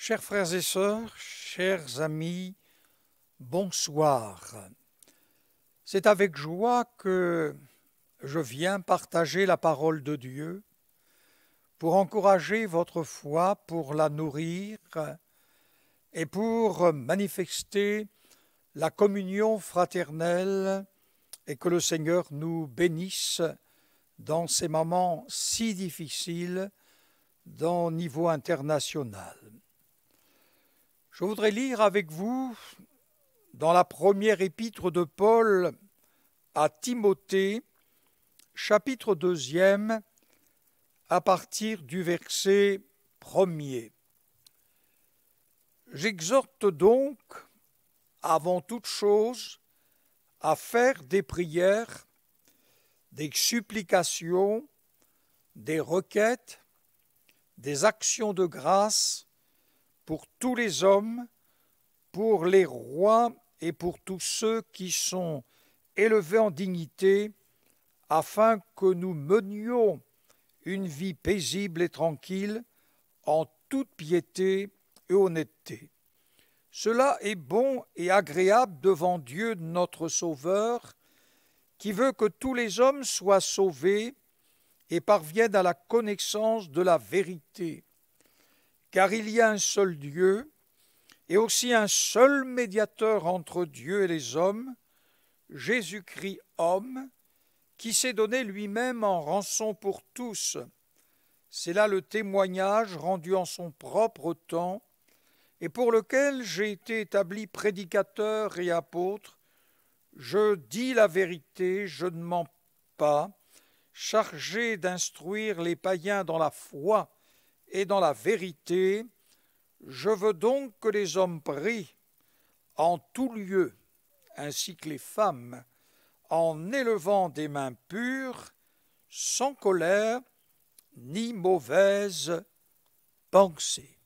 Chers frères et sœurs, chers amis, bonsoir. C'est avec joie que je viens partager la parole de Dieu pour encourager votre foi, pour la nourrir et pour manifester la communion fraternelle et que le Seigneur nous bénisse dans ces moments si difficiles au niveau international. Je voudrais lire avec vous dans la première épître de Paul à Timothée, chapitre 2, à partir du verset 1er. J'exhorte donc, avant toute chose, à faire des prières, des supplications, des requêtes, des actions de grâce pour tous les hommes, pour les rois et pour tous ceux qui sont élevés en dignité, afin que nous menions une vie paisible et tranquille, en toute piété et honnêteté. Cela est bon et agréable devant Dieu notre Sauveur, qui veut que tous les hommes soient sauvés et parviennent à la connaissance de la vérité. Car il y a un seul Dieu, et aussi un seul médiateur entre Dieu et les hommes, Jésus-Christ homme, qui s'est donné lui-même en rançon pour tous. C'est là le témoignage rendu en son propre temps, et pour lequel j'ai été établi prédicateur et apôtre. Je dis la vérité, je ne mens pas, chargé d'instruire les païens dans la foi et dans la vérité. Je veux donc que les hommes prient en tout lieu, ainsi que les femmes, en élevant des mains pures, sans colère ni mauvaise pensée.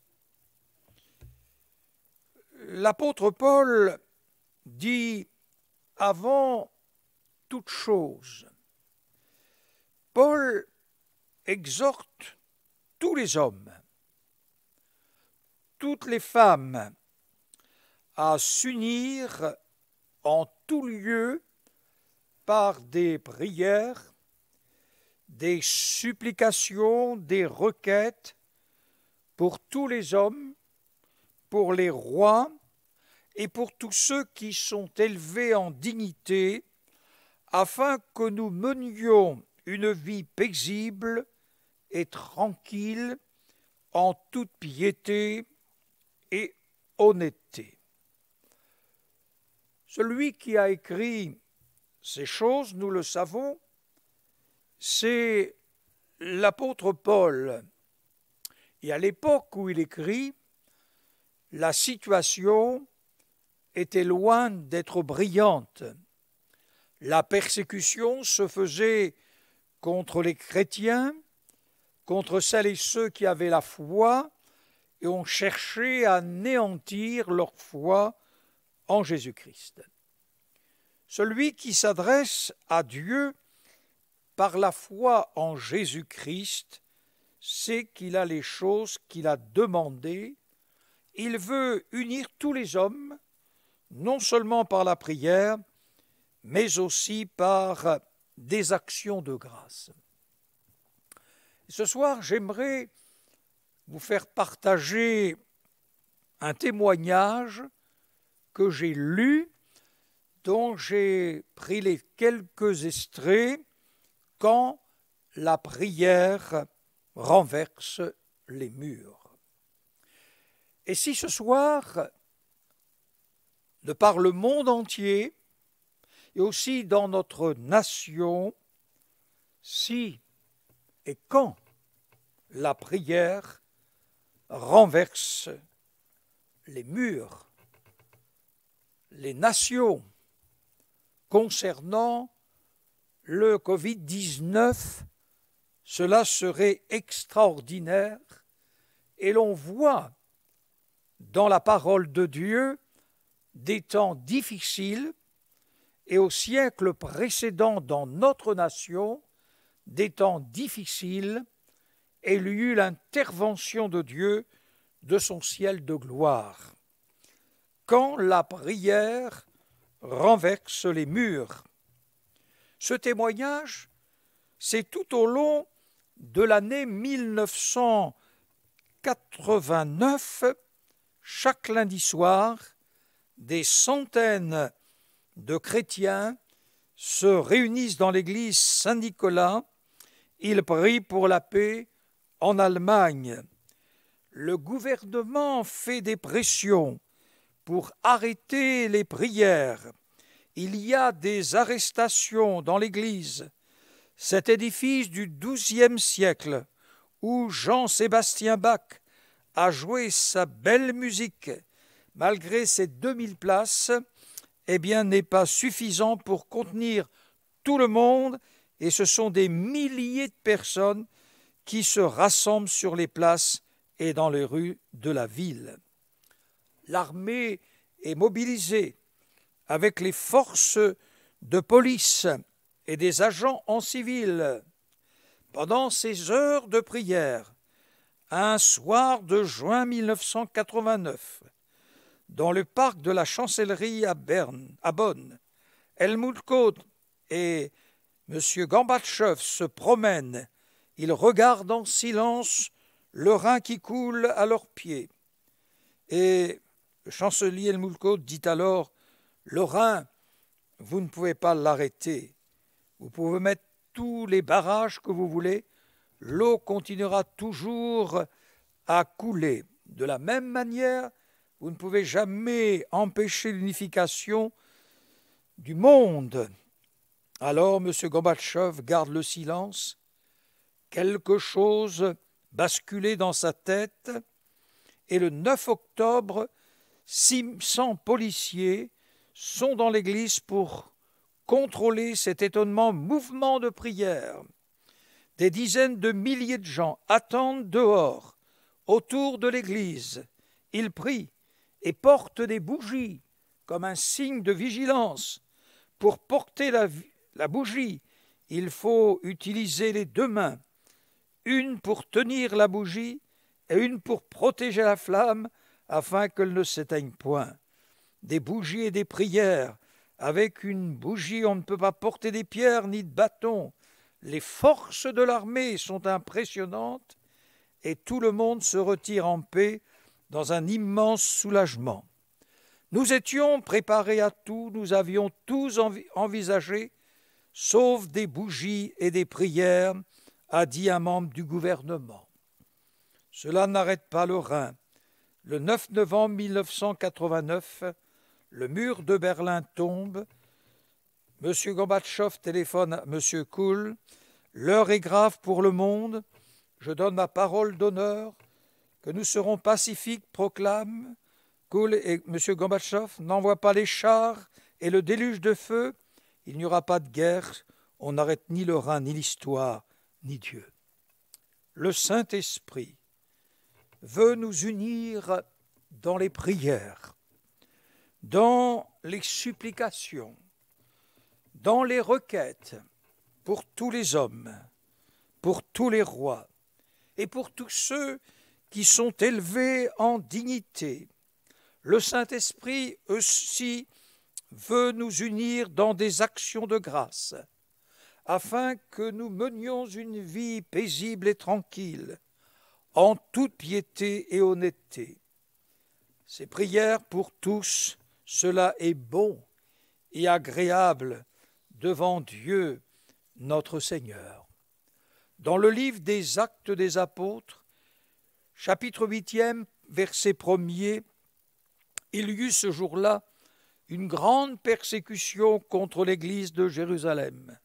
L'apôtre Paul dit avant toute chose. Paul exhorte tous les hommes, toutes les femmes, à s'unir en tout lieu par des prières, des supplications, des requêtes pour tous les hommes, pour les rois et pour tous ceux qui sont élevés en dignité, afin que nous menions une vie paisible et tranquille en toute piété et honnêteté. Celui qui a écrit ces choses, nous le savons, c'est l'apôtre Paul. Et à l'époque où il écrit, la situation était loin d'être brillante. La persécution se faisait contre les chrétiens, contre celles et ceux qui avaient la foi, et ont cherché à anéantir leur foi en Jésus-Christ. Celui qui s'adresse à Dieu par la foi en Jésus-Christ sait qu'il a les choses qu'il a demandées. Il veut unir tous les hommes, non seulement par la prière, mais aussi par des actions de grâce. Ce soir, j'aimerais vous faire partager un témoignage que j'ai lu, dont j'ai pris les quelques extraits quand la prière renverse les murs. Et si ce soir, de par le monde entier, et aussi dans notre nation, si et quand la prière renverse les murs, les nations, concernant le Covid-19, cela serait extraordinaire, et l'on voit dans la parole de Dieu des temps difficiles, et au siècle précédent dans notre nation, des temps difficiles, et il y eut l'intervention de Dieu de son ciel de gloire. Quand la prière renverse les murs. Ce témoignage, c'est tout au long de l'année 1989, chaque lundi soir, des centaines de chrétiens se réunissent dans l'église Saint-Nicolas. Ils prient pour la paix en Allemagne. Le gouvernement fait des pressions pour arrêter les prières. Il y a des arrestations dans l'église. Cet édifice du XIIe siècle, où Jean-Sébastien Bach a joué sa belle musique, malgré ses 2000 places, n'est pas suffisant pour contenir tout le monde, et ce sont des milliers de personnes qui se rassemblent sur les places et dans les rues de la ville. L'armée est mobilisée avec les forces de police et des agents en civil. Pendant ces heures de prière, un soir de juin 1989, dans le parc de la Chancellerie à Bonn, Helmut Kohl et M. Gorbatchev se promènent. Ils regardent en silence le Rhin qui coule à leurs pieds. Et le chancelier Helmut Kohl dit alors: « Le Rhin, vous ne pouvez pas l'arrêter. Vous pouvez mettre tous les barrages que vous voulez, l'eau continuera toujours à couler. De la même manière, vous ne pouvez jamais empêcher l'unification du monde. » Alors M. Gorbatchev garde le silence. Quelque chose basculait dans sa tête, et le 9 octobre, 600 policiers sont dans l'église pour contrôler cet étonnant mouvement de prière. Des dizaines de milliers de gens attendent dehors, autour de l'église. Ils prient et portent des bougies comme un signe de vigilance. Pour porter la bougie, il faut utiliser les deux mains, une pour tenir la bougie et une pour protéger la flamme afin qu'elle ne s'éteigne point. Des bougies et des prières. Avec une bougie, on ne peut pas porter des pierres ni de bâtons. Les forces de l'armée sont impressionnantes et tout le monde se retire en paix dans un immense soulagement. Nous étions préparés à tout, nous avions tous envisagé, sauf des bougies et des prières, a dit un membre du gouvernement. Cela n'arrête pas le Rhin. Le 9 novembre 1989, le mur de Berlin tombe. M. Gorbatchev téléphone à M. Kohl. L'heure est grave pour le monde. Je donne ma parole d'honneur que nous serons pacifiques, proclame Kohl, et M. Gorbatchev n'envoie pas les chars et le déluge de feu. Il n'y aura pas de guerre. On n'arrête ni le Rhin, ni l'histoire, ni Dieu. Le Saint-Esprit veut nous unir dans les prières, dans les supplications, dans les requêtes pour tous les hommes, pour tous les rois et pour tous ceux qui sont élevés en dignité. Le Saint-Esprit aussi veut nous unir dans des actions de grâce, afin que nous menions une vie paisible et tranquille, en toute piété et honnêteté. Ces prières pour tous, cela est bon et agréable devant Dieu notre Seigneur. Dans le livre des Actes des Apôtres, chapitre 8e, verset 1er, il y eut ce jour-là une grande persécution contre l'église de Jérusalem.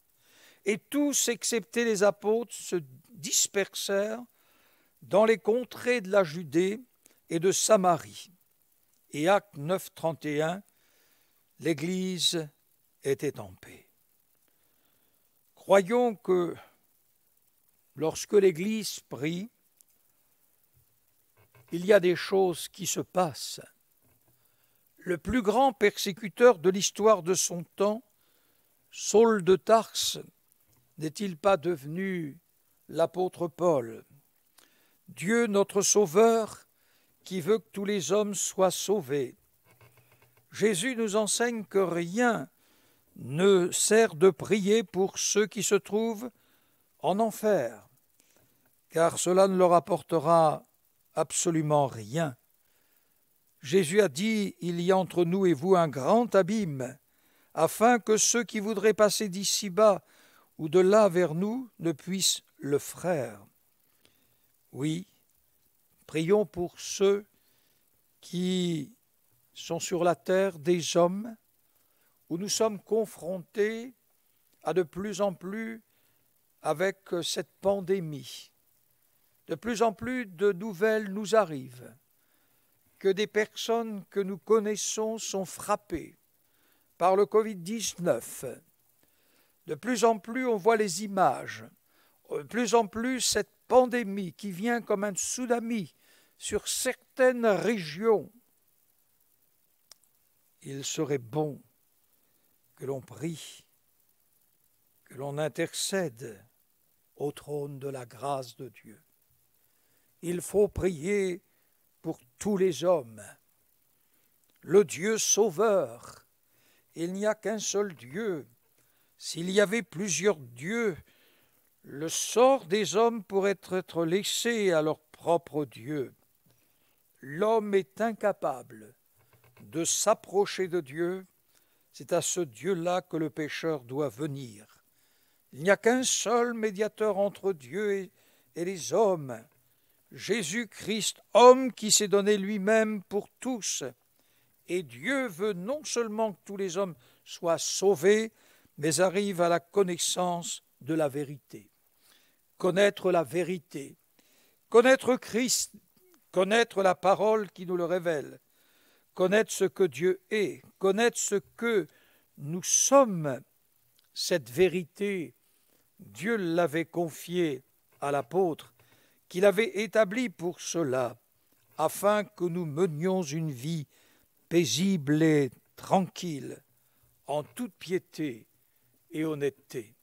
Et tous, excepté les apôtres, se dispersèrent dans les contrées de la Judée et de Samarie. Et acte 9, 31, l'Église était en paix. Croyons que lorsque l'Église prie, il y a des choses qui se passent. Le plus grand persécuteur de l'histoire de son temps, Saul de Tarse, n'est-il pas devenu l'apôtre Paul? Dieu, notre Sauveur, qui veut que tous les hommes soient sauvés. Jésus nous enseigne que rien ne sert de prier pour ceux qui se trouvent en enfer, car cela ne leur apportera absolument rien. Jésus a dit, il y a entre nous et vous un grand abîme, afin que ceux qui voudraient passer d'ici-bas ou de là vers nous ne puissent le faire. Oui, prions pour ceux qui sont sur la terre, des hommes, où nous sommes confrontés à de plus en plus avec cette pandémie. De plus en plus de nouvelles nous arrivent, que des personnes que nous connaissons sont frappées par le Covid-19. De plus en plus, on voit les images. De plus en plus, cette pandémie qui vient comme un tsunami sur certaines régions. Il serait bon que l'on prie, que l'on intercède au trône de la grâce de Dieu. Il faut prier pour tous les hommes. Le Dieu sauveur, il n'y a qu'un seul Dieu. S'il y avait plusieurs dieux, le sort des hommes pourrait être laissé à leur propre Dieu. L'homme est incapable de s'approcher de Dieu. C'est à ce Dieu-là que le pécheur doit venir. Il n'y a qu'un seul médiateur entre Dieu et les hommes, Jésus-Christ, homme qui s'est donné lui-même pour tous. Et Dieu veut non seulement que tous les hommes soient sauvés, mais arrivent à la connaissance de la vérité. Connaître la vérité, connaître Christ, connaître la parole qui nous le révèle, connaître ce que Dieu est, connaître ce que nous sommes. Cette vérité, Dieu l'avait confiée à l'apôtre, qu'il avait établie pour cela, afin que nous menions une vie paisible et tranquille, en toute piété et honnêteté.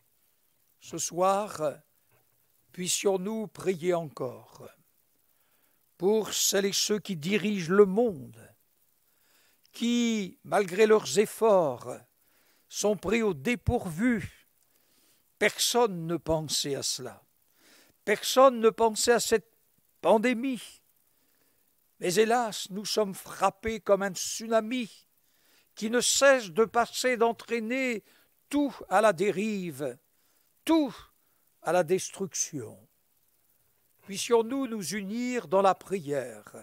Ce soir, puissions-nous prier encore pour celles et ceux qui dirigent le monde, qui, malgré leurs efforts, sont pris au dépourvu. Personne ne pensait à cela. Personne ne pensait à cette pandémie. Mais hélas, nous sommes frappés comme un tsunami qui ne cesse de passer, d'entraîner tout à la dérive, tout à la destruction. Puissions-nous nous unir dans la prière.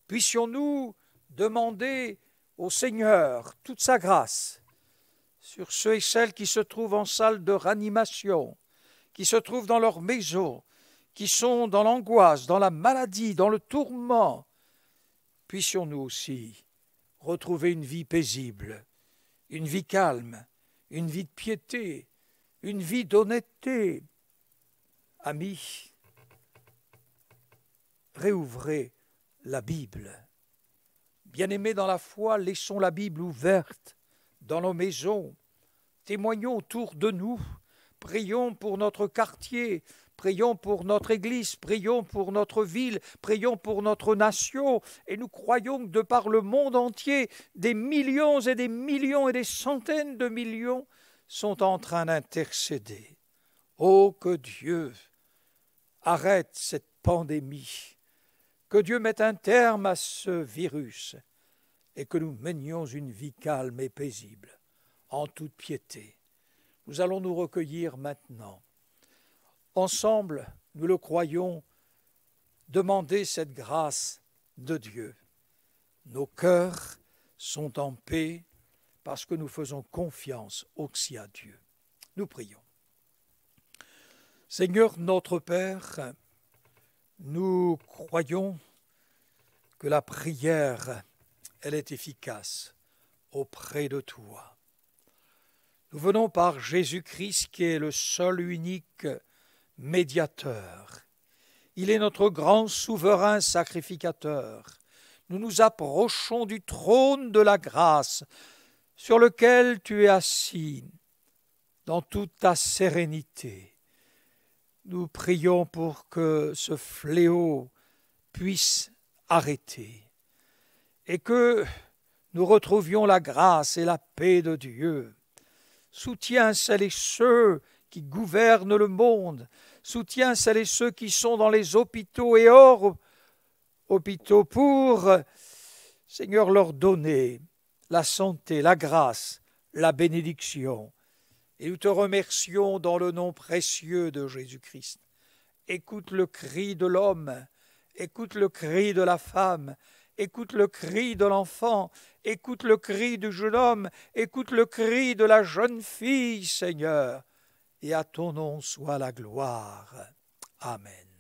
Puissions-nous demander au Seigneur toute sa grâce sur ceux et celles qui se trouvent en salle de réanimation, qui se trouvent dans leur maison, qui sont dans l'angoisse, dans la maladie, dans le tourment. Puissions-nous aussi retrouver une vie paisible, une vie calme, une vie de piété, une vie d'honnêteté. Amis, réouvrez la Bible. Bien-aimés dans la foi, laissons la Bible ouverte dans nos maisons. Témoignons autour de nous. Prions pour notre quartier, prions pour notre Église, prions pour notre ville, prions pour notre nation. Et nous croyons que de par le monde entier, des millions et des millions et des centaines de millions sont en train d'intercéder. Oh, que Dieu arrête cette pandémie, que Dieu mette un terme à ce virus et que nous menions une vie calme et paisible, en toute piété. Nous allons nous recueillir maintenant. Ensemble, nous le croyons, demander cette grâce de Dieu. Nos cœurs sont en paix parce que nous faisons confiance aussi à Dieu. Nous prions. Seigneur notre Père, nous croyons que la prière, elle est efficace auprès de toi. Nous venons par Jésus-Christ qui est le seul unique médiateur. Il est notre grand souverain sacrificateur. Nous nous approchons du trône de la grâce sur lequel tu es assis dans toute ta sérénité. Nous prions pour que ce fléau puisse arrêtés, et que nous retrouvions la grâce et la paix de Dieu. Soutiens celles et ceux qui gouvernent le monde, soutiens celles et ceux qui sont dans les hôpitaux et hors hôpitaux pour, Seigneur, leur donner la santé, la grâce, la bénédiction. Et nous te remercions dans le nom précieux de Jésus-Christ. Écoute le cri de l'homme, écoute le cri de la femme, écoute le cri de l'enfant, écoute le cri du jeune homme, écoute le cri de la jeune fille, Seigneur. Et à ton nom soit la gloire. Amen.